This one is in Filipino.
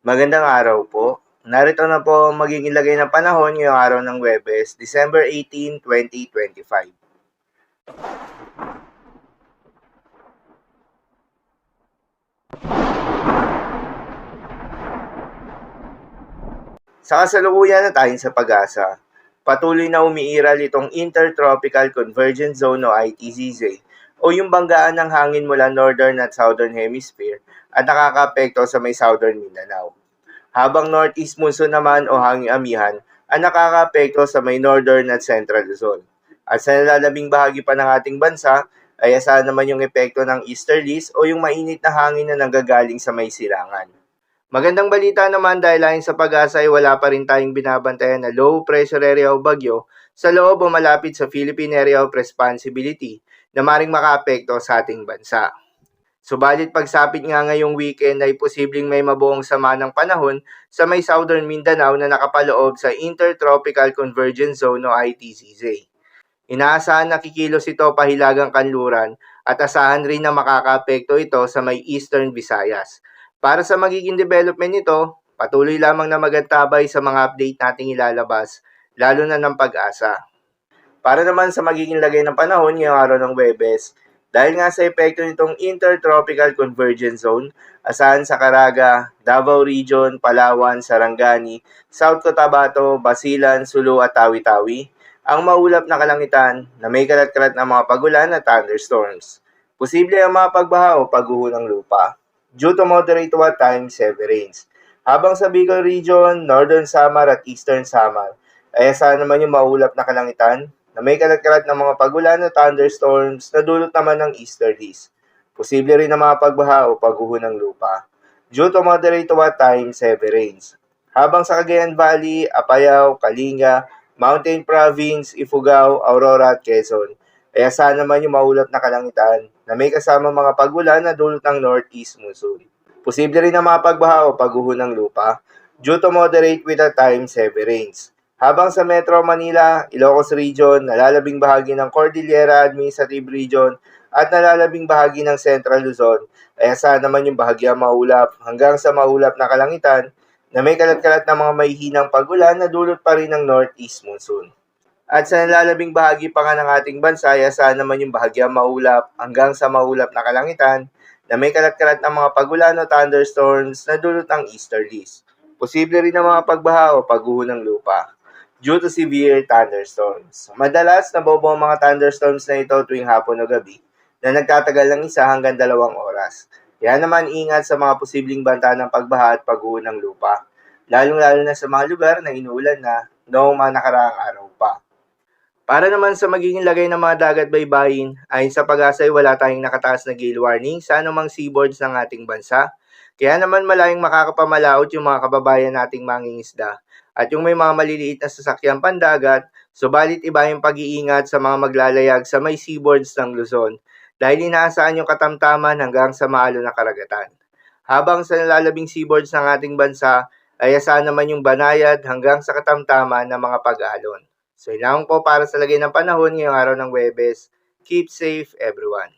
Magandang araw po. Narito na po ang magiging lagay ng panahon ngayong araw ng Huwebes, December 18, 2025. Sa kasalukuyan na tayo sa pag-asa, patuloy na umiiral itong Intertropical Convergence Zone o ITCZ o yung banggaan ng hangin mula Northern at Southern Hemisphere at nakakaapekto sa may Southern Mindanao. Habang Northeast Monsoon naman o hanging amihan ang nakakaapekto sa may Northern at Central Luzon. At sa nalalabing bahagi pa ng ating bansa ay asahan naman yung epekto ng easterlies o yung mainit na hangin na nanggagaling sa may silangan. Magandang balita naman dahil ayon sa pag-asa ay wala pa rin tayong binabantayan na low pressure area o bagyo sa loob o malapit sa Philippine Area of Responsibility na maring makaapekto sa ating bansa. Subalit pagsapit nga ngayong weekend ay posibleng may mabuong sama ng panahon sa may Southern Mindanao na nakapaloob sa Intertropical Convergence Zone o ITCZ. Inaasahan na kikilos ito pahilagang kanluran at asahan rin na makakaapekto ito sa may Eastern Visayas. Para sa magiging development nito, patuloy lamang na magantabay sa mga update nating ilalabas, lalo na ng pag-asa. Para naman sa magiging lagay ng panahon ngayong araw ng Huwebes, dahil nga sa epekto nitong Intertropical Convergence Zone, asahan sa Caraga, Davao Region, Palawan, Sarangani, South Cotabato, Basilan, Sulu at Tawi-Tawi, ang maulap na kalangitan na may kalat-kalat na mga pagulan at thunderstorms. Posible ang mga pagbaha o pagguho ng lupa due to moderate to at times heavy rains. Habang sa Bicol Region, Northern Samar at Eastern Samar, ay asahan naman yung maulap na kalangitan na may kalat-kalat ng mga pagulan at thunderstorms na dulot naman ng easterlies. Posible rin na mga pagbaha o pagguho ng lupa due to moderate to at times heavy rains. Habang sa Cagayan Valley, Apayao, Kalinga, Mountain Province, Ifugao, Aurora at Quezon, ay asahan naman yung maulap na kalangitan na may kasama mga pagulan na dulot ng northeast monsoon. Posible rin na mga pagbaha o pagguho ng lupa due to moderate with at times heavy rains. Habang sa Metro Manila, Ilocos Region, nalalabing bahagi ng Cordillera Administrative Region at nalalabing bahagi ng Central Luzon, ay asahan naman yung bahagyang maulap hanggang sa maulap na kalangitan na may kalat-kalat na mga mahihinang pagulan na dulot pa rin ng northeast monsoon. At sa nalalabing bahagi pa nga ng ating bansa, ay asahan naman yung bahagyang maulap hanggang sa maulap na kalangitan na may kalat-kalat ng mga pagulan o thunderstorms na dulot ng easterlies. Posible rin ang mga pagbaha o pagguho ng lupa due to severe thunderstorms. Madalas nabobo ang mga thunderstorms na ito tuwing hapon o gabi na nagtatagal ng 1 hanggang 2 oras. Kaya naman ingat sa mga posibleng banta ng pagbaha at pagguho ng lupa, lalong-lalo na sa mga lugar na inuulan na noong mga nakaraang araw pa. Para naman sa magiging lagay ng mga dagat baybayin, ayon sa pag-asa ay wala tayong nakataas na gale warning sa anumang seaboards ng ating bansa. Kaya naman malayong makakapamalaot yung mga kababayan nating mangingisda at yung may mga maliliit na sasakyang pandagat, subalit iba yung pag-iingat sa mga maglalayag sa may seaboards ng Luzon dahil inaasahan yung katamtaman hanggang sa maalo na karagatan. Habang sa nalalabing seaboards ng ating bansa, ay asahan naman yung banayad hanggang sa katamtaman ng mga pag-alon. So, ilang po para sa lagay ng panahon ngayong araw ng Huwebes. Keep safe, everyone.